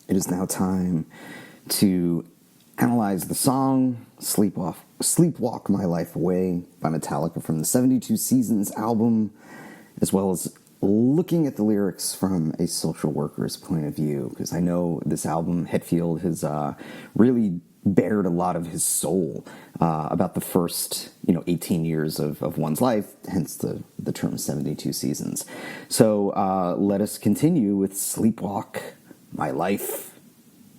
It is now time to analyze the song Sleepwalk My Life Away by Metallica from the 72 Seasons album, as well as looking at the lyrics from a social worker's point of view, because I know this album, Hetfield, has really bared a lot of his soul about the first 18 years of one's life, hence the term 72 seasons. So let us continue with Sleepwalk My Life,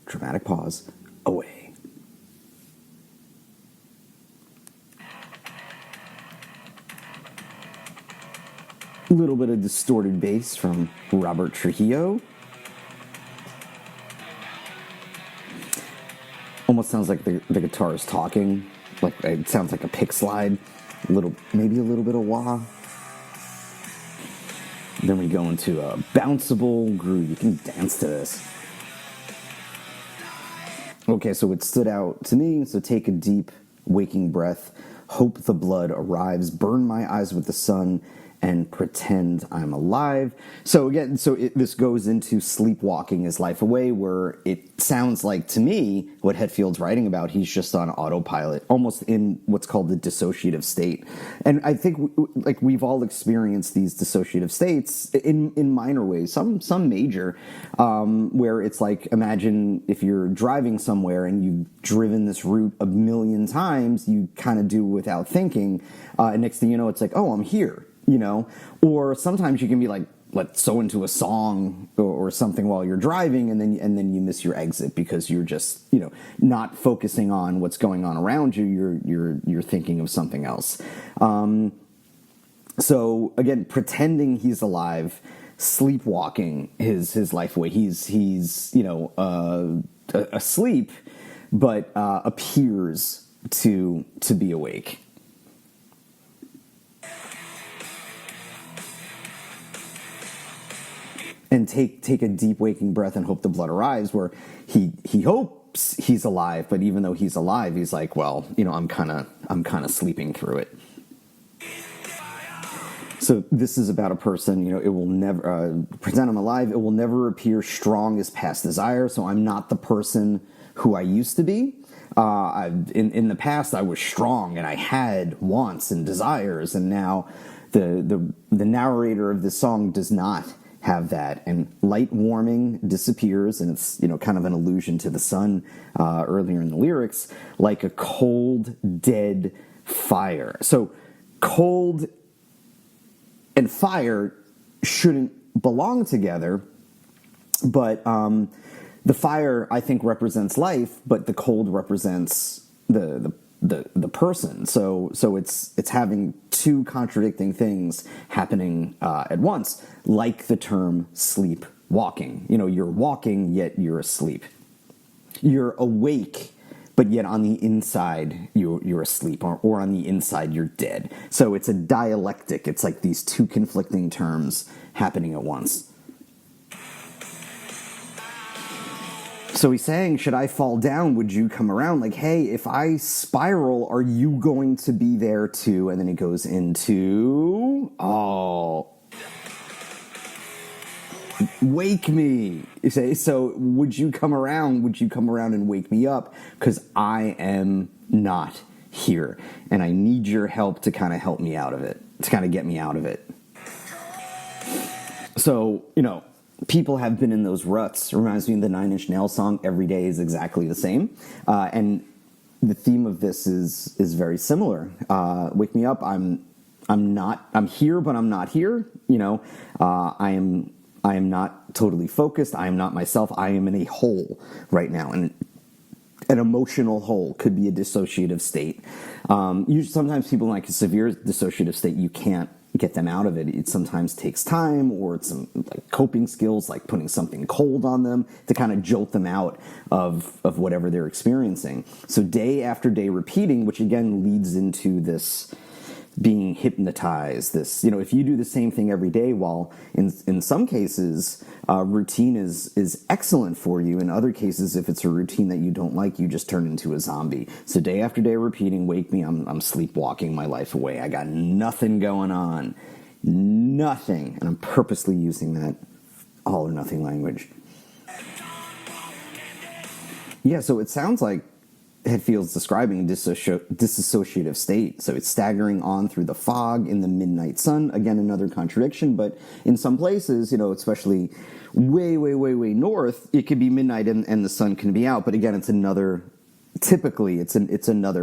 dramatic pause, away. A little bit of distorted bass from Robert Trujillo. Almost sounds like the guitar is talking. Like it sounds like a pick slide. Maybe a little bit of wah. Then we go into a bounceable groove. You can dance to this. Okay, so it stood out to me. So take a deep, waking breath. Hope the blood arrives. Burn my eyes with the sun. And pretend I'm alive. So again, this goes into sleepwalking his life away, where it sounds like to me what Hetfield's writing about. He's just on autopilot, almost in what's called the dissociative state. And I think we've all experienced these dissociative states in minor ways, some major, where it's like, imagine if you're driving somewhere and you've driven this route a million times, you kind of do without thinking, and next thing you know, it's like, oh, I'm here. Or sometimes you can be like, let's so into a song or something while you're driving, and then you miss your exit because you're just not focusing on what's going on around you. You're thinking of something else. So again, pretending he's alive, sleepwalking his life away. He's asleep, but appears to be awake. And take a deep waking breath and hope the blood arrives, where he hopes he's alive, but even though he's alive, he's like, well, I'm kind of sleeping through it. So this is about a person, it will never pretend I'm alive. It will never appear strong as past desire. So I'm not the person who I used to be. In the past, I was strong and I had wants and desires, and now the narrator of this song does not have that, and light warming disappears, and it's kind of an allusion to the sun earlier in the lyrics, like a cold dead fire. So cold and fire shouldn't belong together, but the fire, I think, represents life, but the cold represents the person. So it's having two contradicting things happening at once, like the term sleepwalking. You're walking, yet you're asleep. You're awake, but yet on the inside you're asleep, or on the inside you're dead. So it's a dialectic. It's like these two conflicting terms happening at once. So he's saying, should I fall down, would you come around? Like, hey, if I spiral, are you going to be there too? And then he goes into, wake me. You say, so would you come around? Would you come around and wake me up? Because I am not here. And I need your help to kind of help me out of it, to kind of get me out of it. So, people have been in those ruts. It reminds me of the Nine Inch Nails song, Every Day is Exactly the Same. And the theme of this is very similar. Wake me up, I'm here, but I'm not here. I am not totally focused. I am not myself. I am in a hole right now. And an emotional hole could be a dissociative state. Sometimes people in like a severe dissociative state, you can't get them out of it. It sometimes takes time, or it's some like coping skills, like putting something cold on them to kind of jolt them out of whatever they're experiencing. So day after day repeating, which again leads into this being hypnotized. This, if you do the same thing every day, while in some cases routine is excellent for you, in other cases, if it's a routine that you don't like, you just turn into a zombie. So day after day repeating, wake me, I'm sleepwalking my life away. I got nothing going on, nothing, and I'm purposely using that all or nothing language. Yeah, so it sounds like Hetfield's describing a dissociative state. So it's staggering on through the fog in the midnight sun. Again, another contradiction, but in some places, especially way, way, way, way north, it could be midnight and the sun can be out. But again, it's another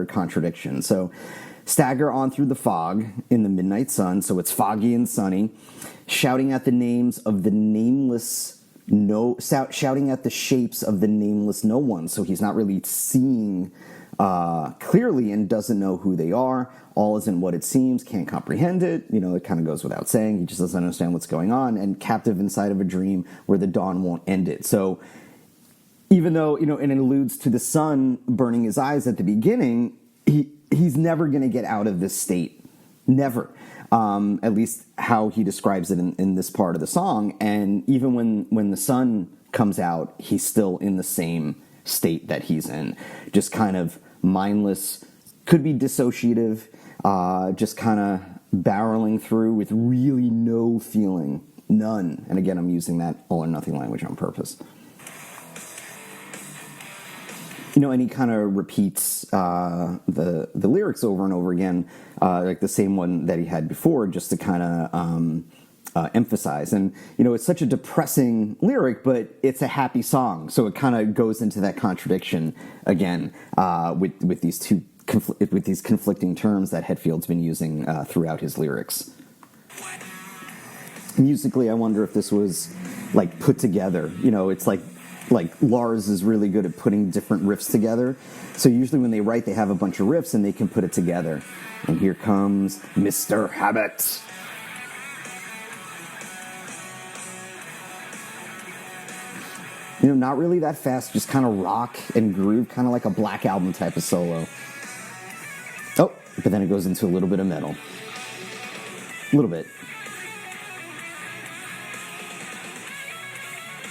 contradiction. So stagger on through the fog in the midnight sun. So it's foggy and sunny, shouting at the names of the nameless shouting at the shapes of the nameless no one. So he's not really seeing clearly and doesn't know who they are. All isn't what it seems, can't comprehend it. It kind of goes without saying. He just doesn't understand what's going on, and captive inside of a dream where the dawn won't end it. So even though, and it alludes to the sun burning his eyes at the beginning, he's never going to get out of this state. Never. At least how he describes it in this part of the song. And even when the sun comes out, he's still in the same state that he's in. Just kind of mindless, could be dissociative, just kind of barreling through with really no feeling, none. And again, I'm using that all or nothing language on purpose. And he kind of repeats the lyrics over and over again, like the same one that he had before, just to kind of emphasize. And, it's such a depressing lyric, but it's a happy song. So it kind of goes into that contradiction again with these conflicting terms that Hetfield's been using throughout his lyrics. Musically, I wonder if this was like put together. It's like Lars is really good at putting different riffs together. So usually when they write, they have a bunch of riffs and they can put it together. And here comes Mr. Habit. Not really that fast, just kind of rock and groove, kind of like a Black Album type of solo. Oh, but then it goes into a little bit of metal. A little bit.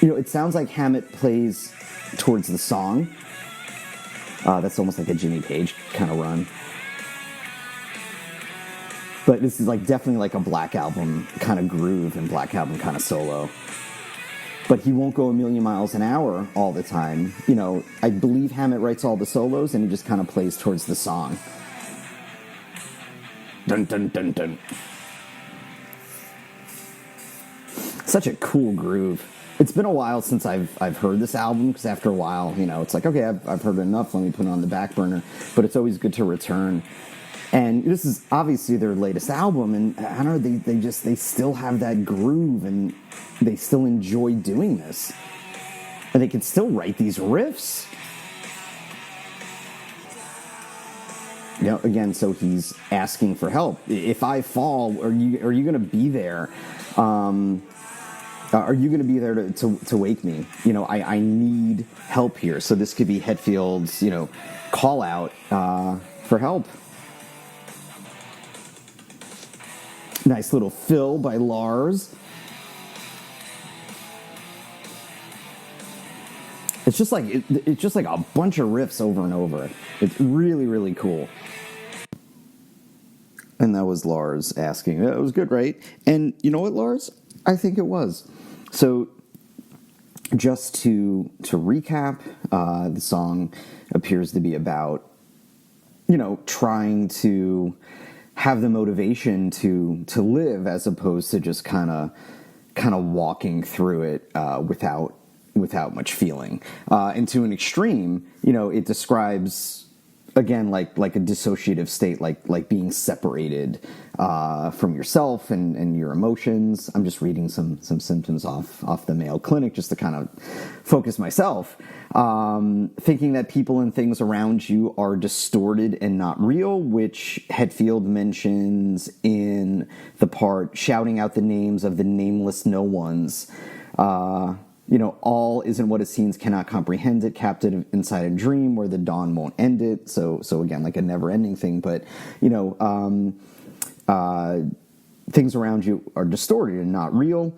It sounds like Hammett plays towards the song. That's almost like a Jimmy Page kind of run. But this is definitely like a Black Album kind of groove and Black Album kind of solo. But he won't go a million miles an hour all the time. I believe Hammett writes all the solos and he just kind of plays towards the song. Dun, dun, dun, dun. Such a cool groove. It's been a while since I've heard this album, because after a while, it's like, okay, I've heard enough, let me put it on the back burner. But it's always good to return. And this is obviously their latest album, and I don't know, they still have that groove, and they still enjoy doing this. And they can still write these riffs. Again, so he's asking for help. If I fall, are you going to be there? Are you going to be there to wake me? I need help here. So this could be Hetfield's, call out for help. Nice little fill by Lars. It's just like a bunch of riffs over and over. It's really, really cool. And that was Lars asking. It was good, right? And you know what, Lars? I think it was. So, just to recap, the song appears to be about, trying to have the motivation to live, as opposed to just kind of walking through it without much feeling. And to an extreme, it describes, again, like a dissociative state, like being separated from yourself and your emotions. I'm just reading some symptoms off the Mayo Clinic just to kind of focus myself. Thinking that people and things around you are distorted and not real, which Hetfield mentions in the part shouting out the names of the nameless no ones. All isn't what it seems, cannot comprehend it, captive inside a dream where the dawn won't end it. So again, like a never-ending thing, but, things around you are distorted and not real.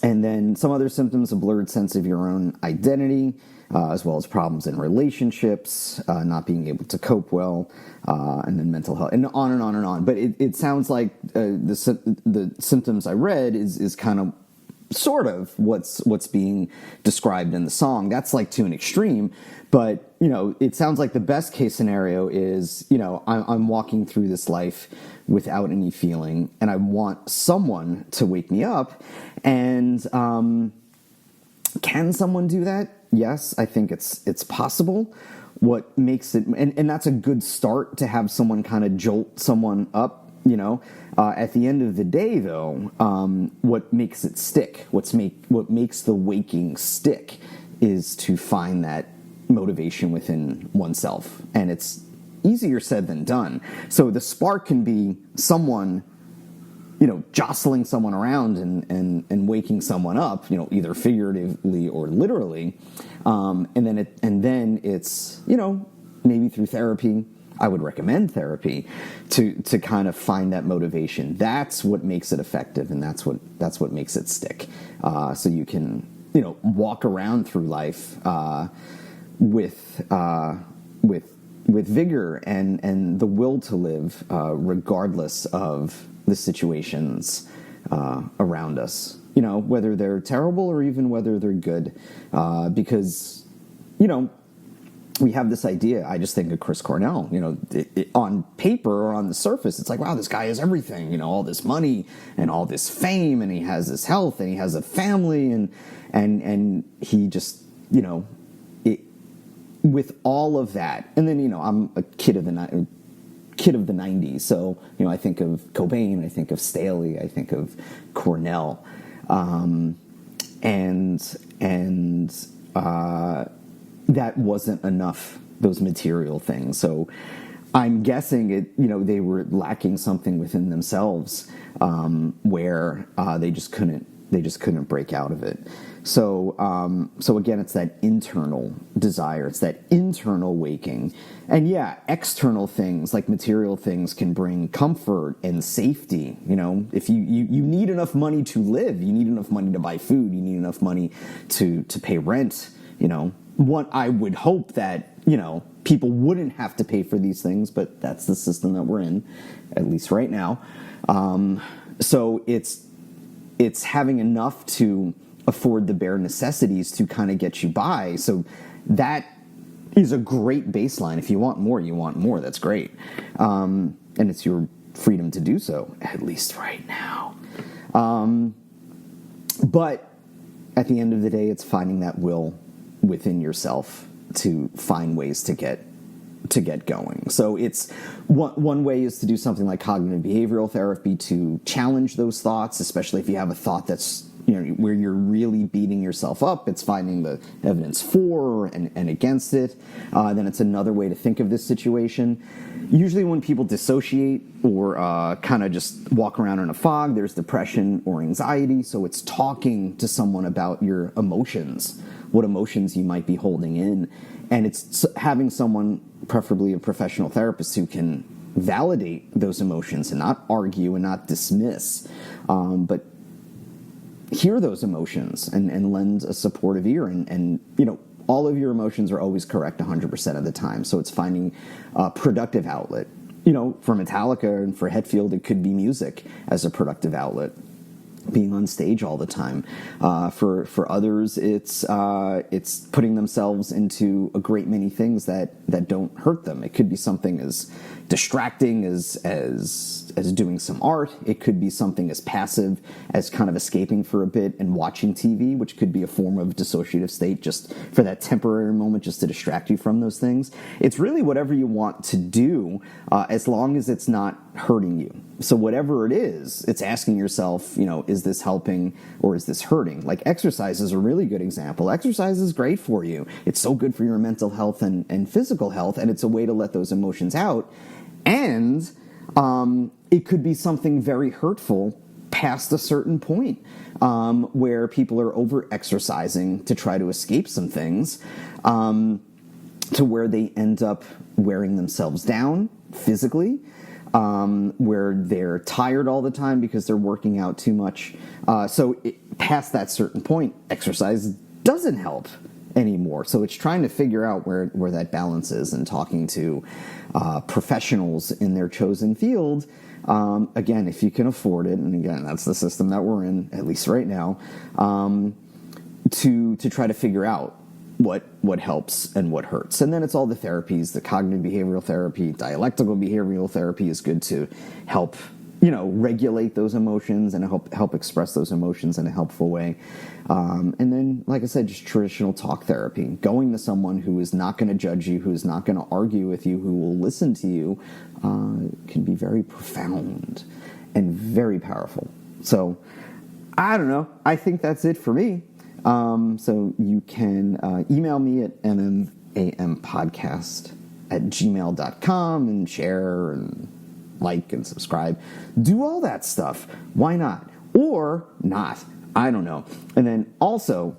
And then some other symptoms, a blurred sense of your own identity, as well as problems in relationships, not being able to cope well, and then mental health, and on and on and on. But it sounds like the symptoms I read is kind of sort of what's being described in the song. That's like to an extreme, but it sounds like the best case scenario is I'm walking through this life without any feeling, and I want someone to wake me up. And can someone do that? Yes, I think it's possible. What makes it, and that's a good start, to have someone kind of jolt someone up. At the end of the day, though, what makes it stick, what makes the waking stick, is to find that motivation within oneself, and it's easier said than done. So the spark can be someone, jostling someone around and waking someone up, either figuratively or literally, and then it's maybe through therapy. I would recommend therapy to kind of find that motivation. That's what makes it effective, and that's what makes it stick. So you can walk around through life with vigor and the will to live, regardless of the situations around us. Whether they're terrible or even whether they're good, because we have this idea. I just think of Chris Cornell. On paper or on the surface, it's like, wow, this guy has everything. All this money and all this fame, and he has this health, and he has a family, and he just, with all of that. And then I'm a kid of the 90s, so I think of Cobain, I think of Staley, I think of Cornell, that wasn't enough, those material things. So I'm guessing they were lacking something within themselves, where they just couldn't break out of it. So again, it's that internal desire, it's that internal waking. And yeah, external things like material things can bring comfort and safety. If you need enough money to live, you need enough money to buy food, you need enough money to pay rent. What I would hope that, people wouldn't have to pay for these things, but that's the system that we're in, at least right now. So it's having enough to afford the bare necessities to kind of get you by. So that is a great baseline. If you want more, that's great. And it's your freedom to do so, at least right now. But at the end of the day, it's finding that will within yourself to find ways to get going. So it's one way is to do something like cognitive behavioral therapy to challenge those thoughts, especially if you have a thought that's where you're really beating yourself up. It's finding the evidence for and against it. Then it's another way to think of this situation. Usually when people dissociate or kind of just walk around in a fog, there's depression or anxiety. So it's talking to someone about your emotions, what emotions you might be holding in. And it's having someone, preferably a professional therapist, who can validate those emotions and not argue and not dismiss, but hear those emotions and lend a supportive ear. And all of your emotions are always correct 100% of the time. So it's finding a productive outlet. For Metallica and for Hetfield, it could be music as a productive outlet, being on stage all the time. For others, it's putting themselves into a great many things that don't hurt them. It could be something as distracting as doing some art. It could be something as passive as kind of escaping for a bit and watching TV, which could be a form of dissociative state just for that temporary moment, just to distract you from those things. It's really whatever you want to do, as long as it's not hurting you. So whatever it is, it's asking yourself, is this helping or is this hurting? Like exercise is a really good example. Exercise is great for you. It's so good for your mental health and physical health, and it's a way to let those emotions out. And it could be something very hurtful past a certain point, where people are over-exercising to try to escape some things, to where they end up wearing themselves down physically, where they're tired all the time because they're working out too much. So past that certain point, exercise doesn't help. anymore. So it's trying to figure out where that balance is and talking to professionals in their chosen field. Again, if you can afford it, and again, that's the system that we're in, at least right now, to try to figure out what helps and what hurts. And then it's all the therapies, the cognitive behavioral therapy, dialectical behavioral therapy is good to help, regulate those emotions and help express those emotions in a helpful way. And then, like I said, just traditional talk therapy, going to someone who is not going to judge you, who is not going to argue with you, who will listen to you, can be very profound and very powerful. So, I don't know. I think that's it for me. So you can email me at mmampodcast@gmail.com and share and like and subscribe. Do all that stuff. Why not? Or not. I don't know. And then also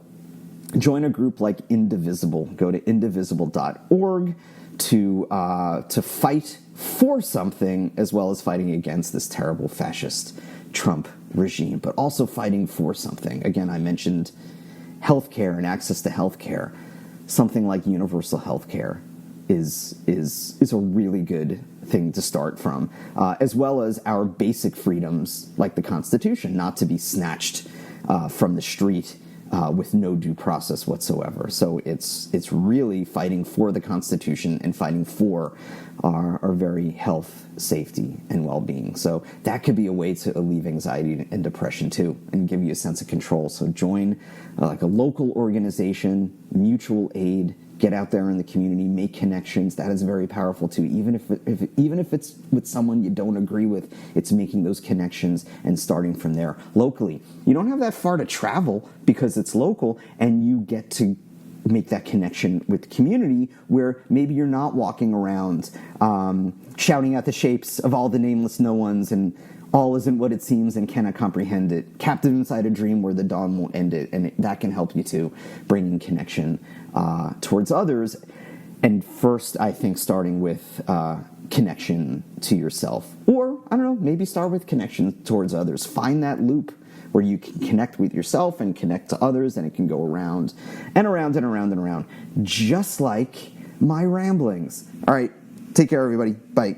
join a group like Indivisible. Go to indivisible.org to fight for something, as well as fighting against this terrible fascist Trump regime, but also fighting for something. Again, I mentioned healthcare and access to healthcare. Something like universal healthcare is a really good thing to start from, as well as our basic freedoms like the Constitution, not to be snatched from the street with no due process whatsoever. So it's really fighting for the Constitution and fighting for our very health, safety, and well-being. So that could be a way to alleviate anxiety and depression too, and give you a sense of control. So join like a local organization, mutual aid. Get out there in the community, make connections. That is very powerful too. Even if it's with someone you don't agree with, it's making those connections and starting from there locally. You don't have that far to travel because it's local, and you get to make that connection with the community where maybe you're not walking around shouting out the shapes of all the nameless no ones and all isn't what it seems and cannot comprehend it. Captive inside a dream where the dawn won't end it. And that can help you to bring in connection towards others. And first, I think starting with connection to yourself. Or, I don't know, maybe start with connection towards others. Find that loop where you can connect with yourself and connect to others, and it can go around and around and around and around, just like my ramblings. All right, take care, everybody. Bye.